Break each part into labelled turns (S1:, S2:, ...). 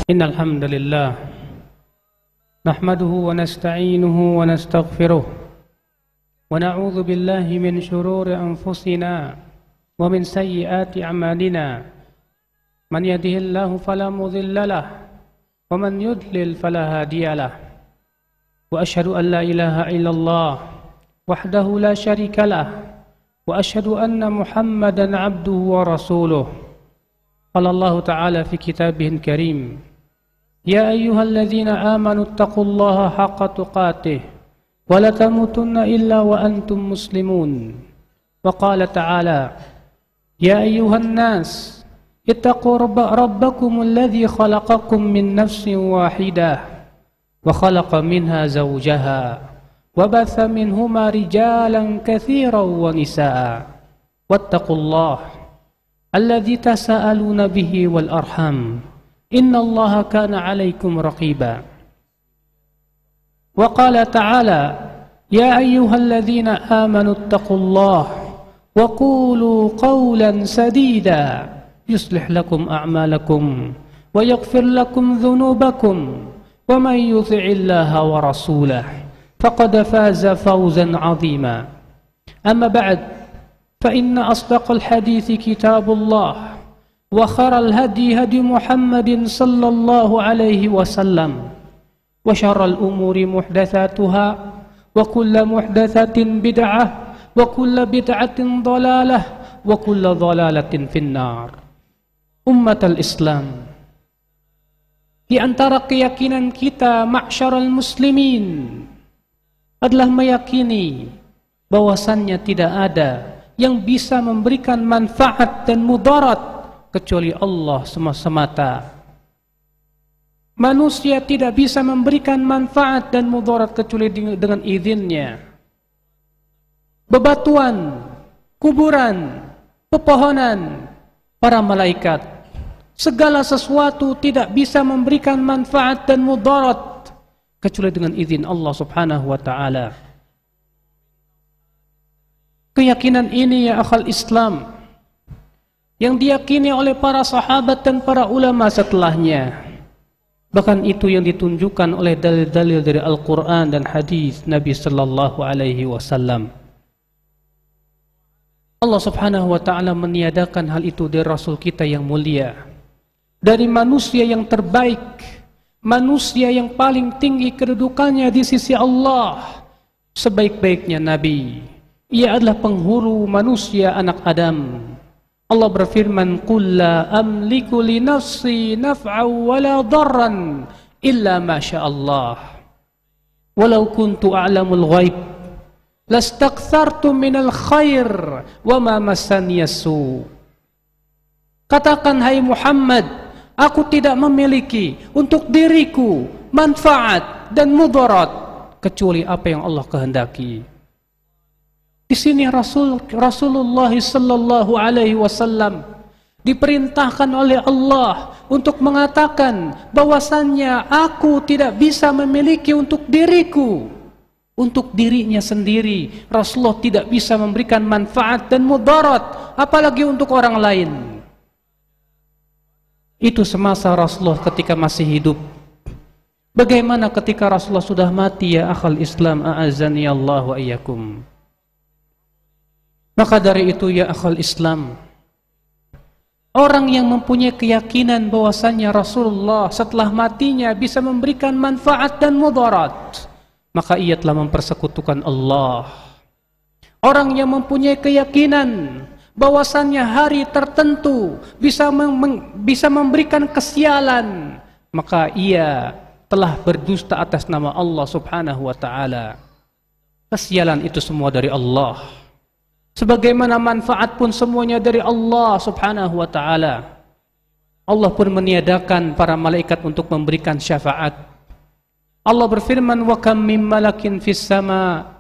S1: إن الحمد لله نحمده ونستعينه ونستغفره ونعوذ بالله من شرور أنفسنا ومن سيئات أعمالنا من يهده الله فلا مضل له ومن يضلل فلا هادي له وأشهد أن لا إله إلا الله وحده لا شريك له وأشهد أن محمدا عبده ورسوله قال الله تعالى في كتابه الكريم يا أيها الذين آمنوا اتقوا الله حق تقاته ولا تموتن إلا وأنتم مسلمون وقال تعالى يا أيها الناس اتقوا ربكم الذي خلقكم من نفس واحدة وخلق منها زوجها وبث منهما رجالا كثيرا ونساء واتقوا الله الذي تساءلون به والأرحام إن الله كان عليكم رقيبا وقال تعالى يا أيها الذين آمنوا اتقوا الله وقولوا قولا سديدا يصلح لكم أعمالكم ويغفر لكم ذنوبكم ومن يطع الله ورسوله فقد فاز فوزا عظيما أما بعد فإن أصدق الحديث كتاب الله وخير الهدي هدي محمد صلى الله عليه وسلم وشر الأمور محدثاتها وكل محدثة بدعة وكل بدعة ضلالة وكل ضلالة في النار. Ummatul Islam, di antara keyakinan kita ma'syaral muslimin adalah meyakini bahwasannya tidak ada yang bisa memberikan manfaat dan mudarat kecuali Allah semata. Manusia tidak bisa memberikan manfaat dan mudarat kecuali dengan izinnya. Bebatuan, kuburan, pepohonan, para malaikat, segala sesuatu tidak bisa memberikan manfaat dan mudarat kecuali dengan izin Allah subhanahu wa ta'ala. Keyakinan ini ya akhal Islam yang diyakini oleh para sahabat dan para ulama setelahnya. Bahkan itu yang ditunjukkan oleh dalil-dalil dari Al-Quran dan hadis Nabi sallallahu alaihi wasallam. Allah subhanahu wa ta'ala meniadakan hal itu dari Rasul kita yang mulia, dari manusia yang terbaik, manusia yang paling tinggi kedudukannya di sisi Allah, sebaik-baiknya Nabi. Ia adalah penghulu manusia anak Adam. Allah berfirman, "Qul la amliku li nafsi naf'an wa la darran illa ma syaa Allah. Walau kuntu a'lamul ghaib lastakthartu minal khair wa ma massani as-su." Katakan hai Muhammad, aku tidak memiliki untuk diriku manfaat dan mudarat kecuali apa yang Allah kehendaki. Di sini Rasulullah sallallahu alaihi wasallam diperintahkan oleh Allah untuk mengatakan bahwasannya aku tidak bisa memiliki untuk diriku, untuk dirinya sendiri. Rasulullah tidak bisa memberikan manfaat dan mudarat, apalagi untuk orang lain. Itu semasa Rasulullah ketika masih hidup. Bagaimana ketika Rasulullah sudah mati ya akhal Islam, a'azzani Allah wa iyyakum. Maka dari itu ya akhal Islam, orang yang mempunyai keyakinan bahwasannya Rasulullah setelah matinya bisa memberikan manfaat dan mudarat, maka ia telah mempersekutukan Allah. Orang yang mempunyai keyakinan bahwasannya hari tertentu bisa memberikan kesialan, maka ia telah berdusta atas nama Allah subhanahu wa ta'ala. Kesialan itu semua dari Allah, sebagaimana manfaat pun semuanya dari Allah subhanahu wa ta'ala. Allah pun meniadakan para malaikat untuk memberikan syafaat. Allah berfirman, wa kam min malakin fis sama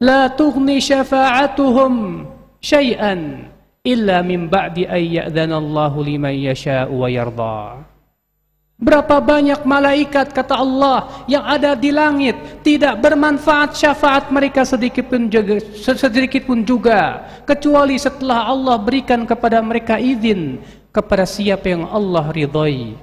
S1: la tughni syafa'atuhum syai'an illa min ba'di ay ya'dhana Allahu liman yasha'u wa yarda. Berapa banyak malaikat, kata Allah, yang ada di langit, tidak bermanfaat syafaat mereka sedikit pun juga, kecuali setelah Allah berikan kepada mereka izin kepada siapa yang Allah ridhai.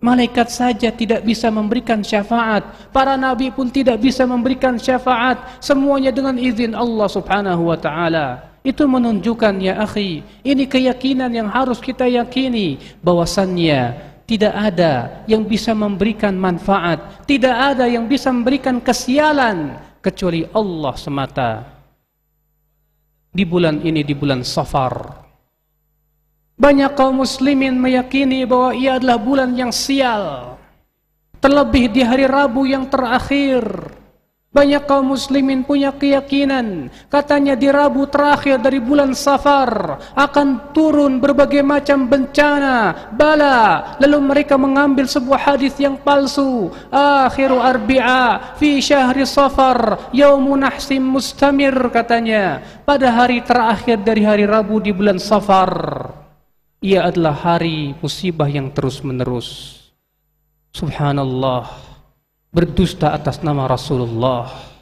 S1: Malaikat saja tidak bisa memberikan syafaat. Para nabi pun tidak bisa memberikan syafaat. Semuanya dengan izin Allah subhanahu wa ta'ala. Itu menunjukkan ya akhi, ini keyakinan yang harus kita yakini. Bahwasannya tidak ada yang bisa memberikan manfaat. Tidak ada yang bisa memberikan kesialan. Kecuali Allah semata. Di bulan ini, di bulan Safar, banyak kaum muslimin meyakini bahwa ia adalah bulan yang sial. Terlebih di hari Rabu yang terakhir, banyak kaum muslimin punya keyakinan, katanya di Rabu terakhir dari bulan Safar akan turun berbagai macam bencana, bala. Lalu mereka mengambil sebuah hadis yang palsu, akhiru arbi'a fi syahri Safar yaumun nahsim mustamir, katanya pada hari terakhir dari hari Rabu di bulan Safar, ia adalah hari musibah yang terus-menerus. Subhanallah, berdusta atas nama Rasulullah.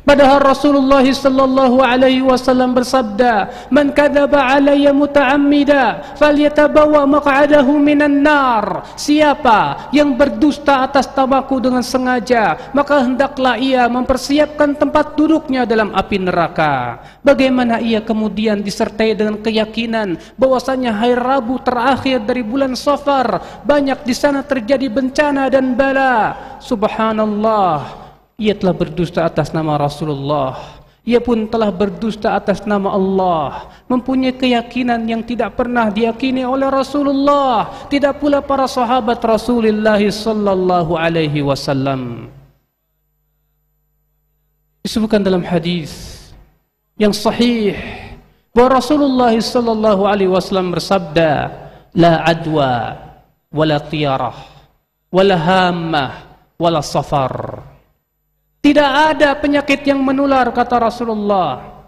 S1: Padahal Rasulullah sallallahu alaihi wasallam bersabda, "Man kadzaba alayya muta'ammida falyatabawa maq'adahu minan nar." Siapa yang berdusta atas namaku dengan sengaja, maka hendaklah ia mempersiapkan tempat duduknya dalam api neraka. Bagaimana ia kemudian disertai dengan keyakinan bahwasanya hari Rabu terakhir dari bulan Safar banyak di sana terjadi bencana dan bala. Subhanallah, ia telah berdusta atas nama Rasulullah. Ia pun telah berdusta atas nama Allah. Mempunyai keyakinan yang tidak pernah diyakini oleh Rasulullah, tidak pula para sahabat Rasulullah sallallahu alaihi wasallam. Disebutkan dalam hadis yang sahih bahwa Rasulullah sallallahu alaihi wasallam bersabda, "La adwa wala tiyarah wala hammah wala safar." Tidak ada penyakit yang menular, kata Rasulullah.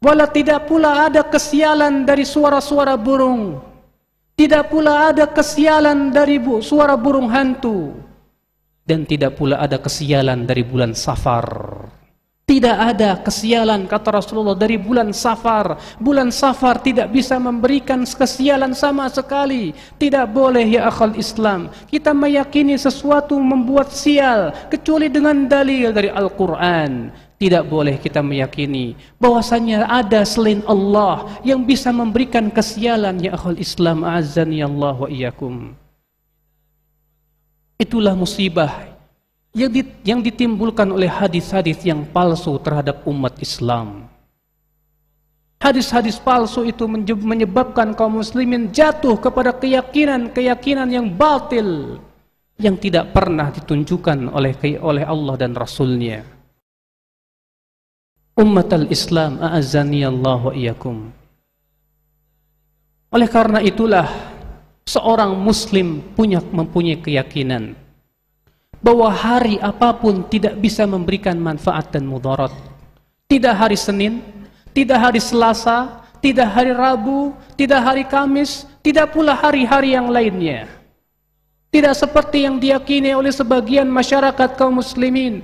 S1: Wala tidak pula ada kesialan dari suara-suara burung. Tidak pula ada kesialan dari suara burung hantu. Dan tidak pula ada kesialan dari bulan Safar. Tidak ada kesialan, kata Rasulullah, dari bulan Safar. Bulan Safar tidak bisa memberikan kesialan sama sekali. Tidak boleh ya akhal Islam kita meyakini sesuatu membuat sial kecuali dengan dalil dari Al-Quran. Tidak boleh kita meyakini bahwasanya ada selain Allah yang bisa memberikan kesialan ya akhal Islam. A'azzani Allah wa iyyakum. Itulah musibah yang ditimbulkan oleh hadis-hadis yang palsu terhadap umat Islam. Hadis-hadis palsu itu menyebabkan kaum muslimin jatuh kepada keyakinan yang batil yang tidak pernah ditunjukkan oleh Allah dan Rasulnya. Ummat al-Islam, a'azzani Allah wa iyyakum. Oleh karena itulah seorang muslim mempunyai keyakinan bahwa hari apapun tidak bisa memberikan manfaat dan mudarat. Tidak hari Senin, tidak hari Selasa, tidak hari Rabu, tidak hari Kamis, tidak pula hari-hari yang lainnya. Tidak seperti yang diyakini oleh sebagian masyarakat kaum muslimin,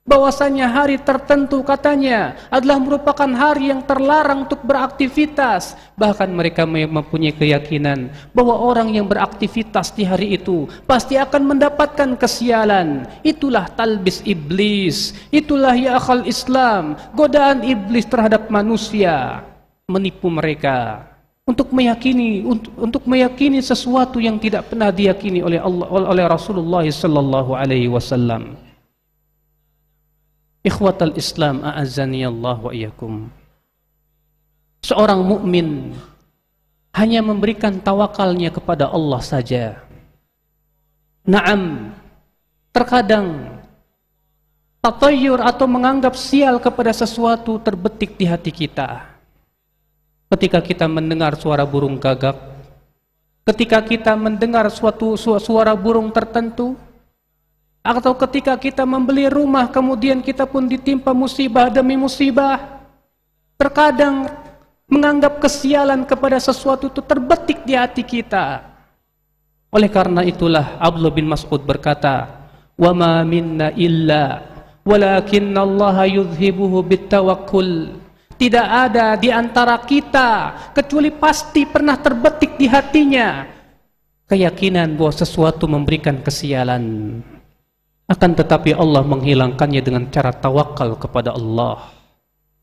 S1: bahwasanya hari tertentu katanya adalah merupakan hari yang terlarang untuk beraktivitas. Bahkan mereka mempunyai keyakinan bahwa orang yang beraktivitas di hari itu pasti akan mendapatkan kesialan. Itulah talbis iblis. Itulah ya akhal Islam, godaan iblis terhadap manusia, menipu mereka untuk meyakini sesuatu yang tidak pernah diyakini oleh Allah, oleh Rasulullah sallallahu alaihi wasallam. Ikhwatal Islam, a'azzani Allah wa iyyakum. Seorang mukmin hanya memberikan tawakalnya kepada Allah saja. Naam, terkadang tatayyur atau menganggap sial kepada sesuatu terbetik di hati kita. Ketika kita mendengar suara burung gagak, ketika kita mendengar suara burung tertentu, atau ketika kita membeli rumah kemudian kita pun ditimpa musibah demi musibah, terkadang menganggap kesialan kepada sesuatu itu terbetik di hati kita. Oleh karena itulah Abdullah bin Mas'ud berkata, "Wa ma minna illa walakinna Allah yudhibuhu bitawakkul." Tidak ada di antara kita kecuali pasti pernah terbetik di hatinya keyakinan bahwa sesuatu memberikan kesialan, akan tetapi Allah menghilangkannya dengan cara tawakal kepada Allah.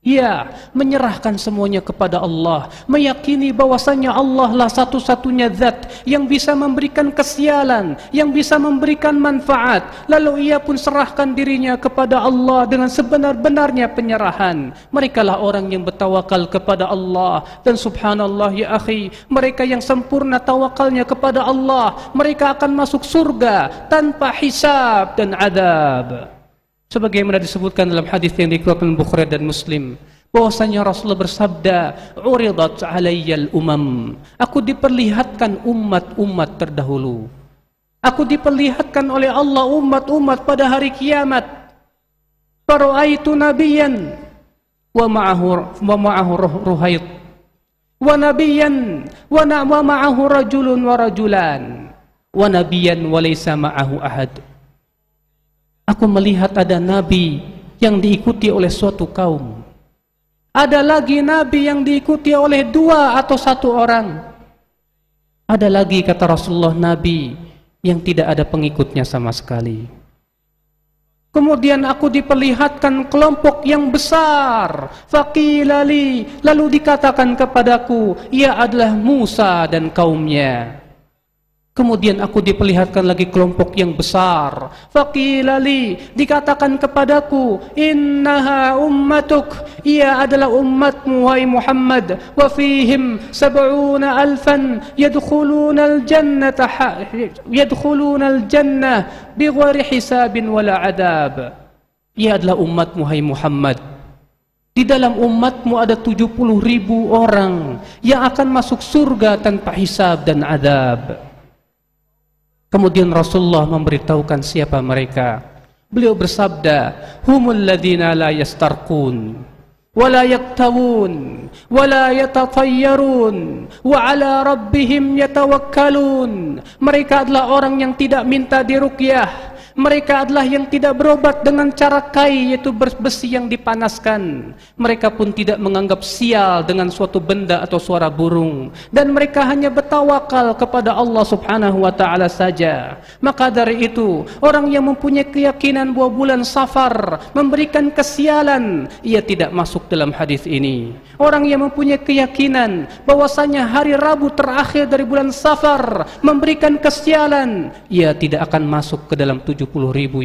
S1: Ya, menyerahkan semuanya kepada Allah, meyakini bahwasanya Allah lah satu-satunya zat yang bisa memberikan kesialan, yang bisa memberikan manfaat. Lalu ia pun serahkan dirinya kepada Allah dengan sebenar-benarnya penyerahan. Mereka lah orang yang bertawakal kepada Allah. Dan subhanallah ya akhi, mereka yang sempurna tawakalnya kepada Allah, mereka akan masuk surga tanpa hisab dan adab. Sebagaimana disebutkan dalam hadis yang dikeluarkan Bukhari dan Muslim, bahwasanya Rasulullah bersabda, "Uridat 'alayyal umam." Aku diperlihatkan umat-umat terdahulu. Aku diperlihatkan oleh Allah umat-umat pada hari kiamat. Fara'aitu nabiyyan wa ma'ahu ruhayt. Wa nabiyyan wa ma'ahu rajulun wa rajulan. Wa nabiyyan wa laysa ma'ahu ahad. Aku melihat ada nabi yang diikuti oleh suatu kaum. Ada lagi nabi yang diikuti oleh 2 atau 1 orang. Ada lagi, kata Rasulullah, nabi yang tidak ada pengikutnya sama sekali. Kemudian aku diperlihatkan kelompok yang besar. Faqila li, lalu dikatakan kepadaku, ia adalah Musa dan kaumnya. Kemudian aku diperlihatkan lagi kelompok yang besar. Faqila li, dikatakan kepadaku, innaha ummatuk, ia adalah umatmu wahai Muhammad. Wa fihim 70,000 yadkhuluna al-jannah bighairi hisabin wala adab. Ia adalah umatmu wahai Muhammad. Di dalam umatmu ada 70.000 orang yang akan masuk surga tanpa hisab dan adab. Kemudian Rasulullah memberitahukan siapa mereka. Beliau bersabda, humul ladzina la yastarqun wa la yaktawun wa la yatatayyarun wa ala rabbihim yatawakkalun. Mereka adalah orang yang tidak minta diruqyah. Mereka adalah yang tidak berobat dengan cara kai, yaitu besi yang dipanaskan. Mereka pun tidak menganggap sial dengan suatu benda atau suara burung. Dan mereka hanya bertawakal kepada Allah subhanahu wa ta'ala saja. Maka dari itu, orang yang mempunyai keyakinan bahwa bulan Safar memberikan kesialan, ia tidak masuk dalam hadis ini. Orang yang mempunyai keyakinan bahwasanya hari Rabu terakhir dari bulan Safar memberikan kesialan, ia tidak akan masuk ke dalam 70.000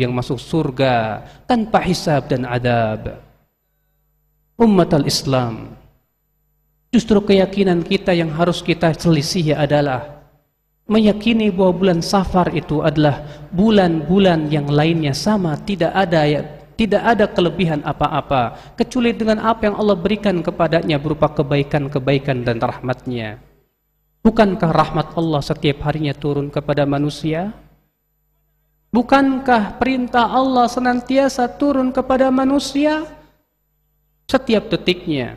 S1: yang masuk surga tanpa hisab dan adab. Umat al-Islam, justru keyakinan kita yang harus kita selisih adalah meyakini bahwa bulan Safar itu adalah bulan-bulan yang lainnya sama, tidak ada kelebihan apa-apa kecuali dengan apa yang Allah berikan kepadanya berupa kebaikan-kebaikan dan rahmatnya. Bukankah rahmat Allah setiap harinya turun kepada manusia? Bukankah perintah Allah senantiasa turun kepada manusia? Setiap detiknya,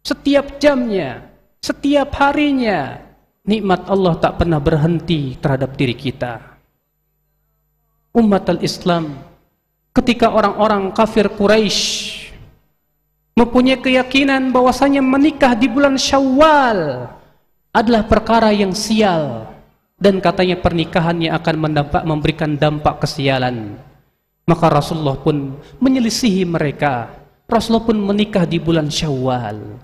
S1: setiap jamnya, setiap harinya, nikmat Allah tak pernah berhenti terhadap diri kita. Umat al-Islam, ketika orang-orang kafir Quraisy mempunyai keyakinan bahwasanya menikah di bulan Syawal adalah perkara yang sial, dan katanya pernikahannya akan memberikan dampak kesialan, maka Rasulullah pun menyelisihi mereka. Rasulullah pun menikah di bulan Syawal.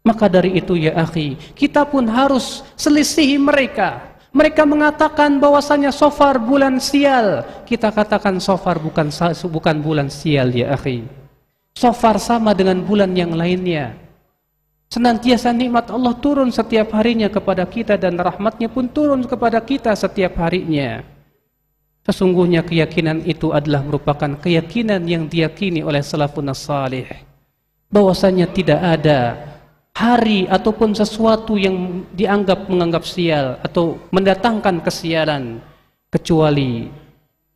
S1: Maka dari itu ya akhi, kita pun harus selisihi mereka. Mereka mengatakan bahwasanya Safar bulan sial, kita katakan Safar bukan bulan sial ya akhi. Safar sama dengan bulan yang lainnya. Senantiasa nikmat Allah turun setiap harinya kepada kita, dan rahmatnya pun turun kepada kita setiap harinya. Sesungguhnya keyakinan itu adalah merupakan keyakinan yang diyakini oleh salafun salih, bahwasanya tidak ada hari ataupun sesuatu yang menganggap sial atau mendatangkan kesialan kecuali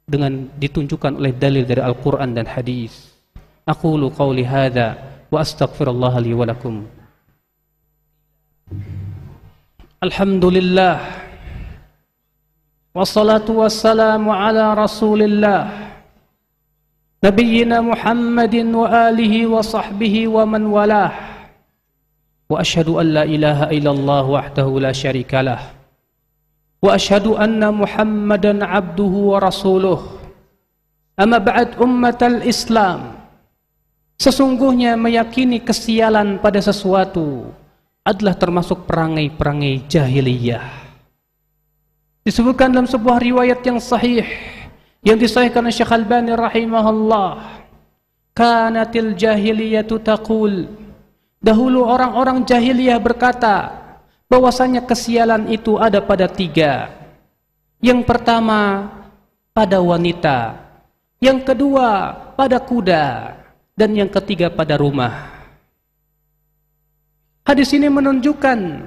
S1: dengan ditunjukkan oleh dalil dari Al-Quran dan hadis. Aqulu qawli hadza wa astaghfirullah li wa lakum. Alhamdulillah, wassalatu wassalamu ala rasulillah, nabiyyina Muhammadin wa alihi wa sahbihi wa man walah, wa ashhadu an la ilaha illallah wahdahu la syarika lah, wa asyhadu anna Muhammadan abduhu wa rasuluh. Amma ba'd ummatal Islam. Sesungguhnya meyakini kesialan pada sesuatu adalah termasuk perangai-perangai jahiliyah. Disebutkan dalam sebuah riwayat yang sahih yang disahihkan oleh Syekh Albani rahimahullah, kanatil jahiliyatu taqul, dahulu orang-orang jahiliyah berkata bahwasanya kesialan itu ada pada tiga. Yang pertama pada wanita, yang kedua pada kuda, dan yang ketiga pada rumah. Hadis ini menunjukkan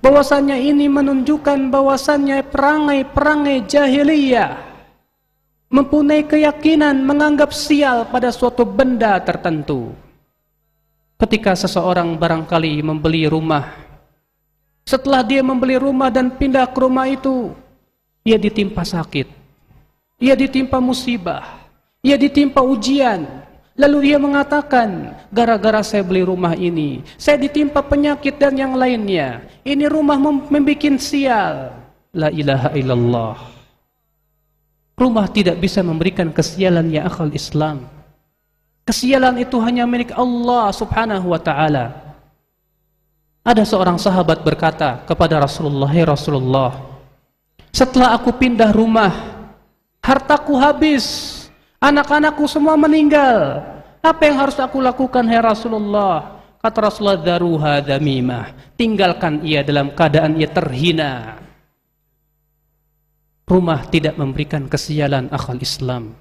S1: bahwasanya perangai-perangai jahiliyah mempunyai keyakinan menganggap sial pada suatu benda tertentu. Ketika seseorang barangkali membeli rumah, setelah dia membeli rumah dan pindah ke rumah itu, ia ditimpa sakit, ia ditimpa musibah, ia ditimpa ujian. Lalu dia mengatakan, gara-gara saya beli rumah ini, saya ditimpa penyakit dan yang lainnya. Ini rumah membuat sial. La ilaha illallah. Rumah tidak bisa memberikan kesialan ya akhal Islam. Kesialan itu hanya milik Allah subhanahu wa ta'ala. Ada seorang sahabat berkata kepada Rasulullah, "Hai Rasulullah, setelah aku pindah rumah, hartaku habis, anak-anakku semua meninggal. Apa yang harus aku lakukan, hai Rasulullah?" Kata Rasulullah, "Daruha damimah." Tinggalkan ia dalam keadaan ia terhina. Rumah tidak memberikan kesialan akhal Islam.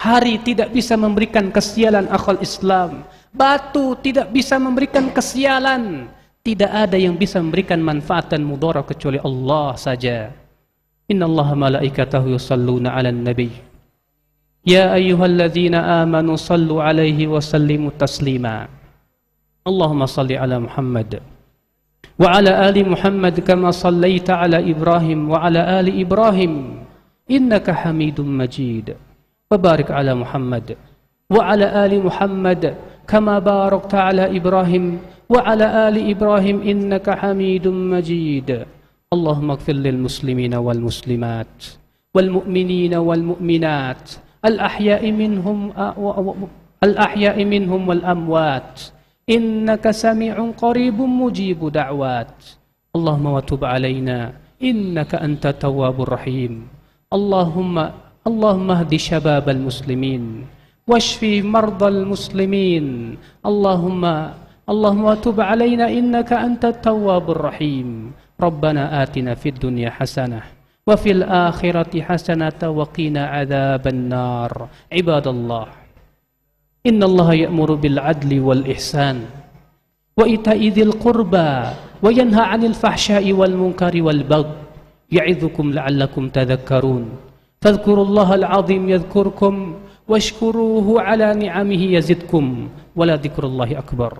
S1: Hari tidak bisa memberikan kesialan akhal Islam. Batu tidak bisa memberikan kesialan. Tidak ada yang bisa memberikan manfaat dan mudarat kecuali Allah saja. Innallaha malaikatahu yusalluna 'alan nabi. Ya ayyuhalladzina amanu sallu 'alaihi wa sallimu taslima. Allahumma salli 'ala Muhammad wa 'ala ali Muhammad kama sallaita 'ala Ibrahim wa 'ala ali Ibrahim innaka Hamidum Majid. Wa barik 'ala Muhammad wa 'ala ali Muhammad kama barakta 'ala Ibrahim wa 'ala ali Ibrahim innaka Hamidum Majid. Allahumma ighfir lil muslimina wal muslimat wal mu'minina wal mu'minat الأحياء منهم والأموات إنك سميع قريب مجيب دعوات. اللهم وتب علينا إنك أنت التواب الرحيم. اللهم اهد شباب المسلمين واشفي مرضى المسلمين. اللهم وتب علينا إنك أنت التواب الرحيم. ربنا آتنا في الدنيا حسنة وفي الآخرة حسنة وقنا عذاب النار. عباد الله، إن الله يأمر بالعدل والإحسان وإيتاء ذي القربى وينهى عن الفحشاء والمنكر والبغي يعظكم لعلكم تذكرون. فاذكروا الله العظيم يذكركم واشكروه على نعمه يزدكم ولذكر الله أكبر.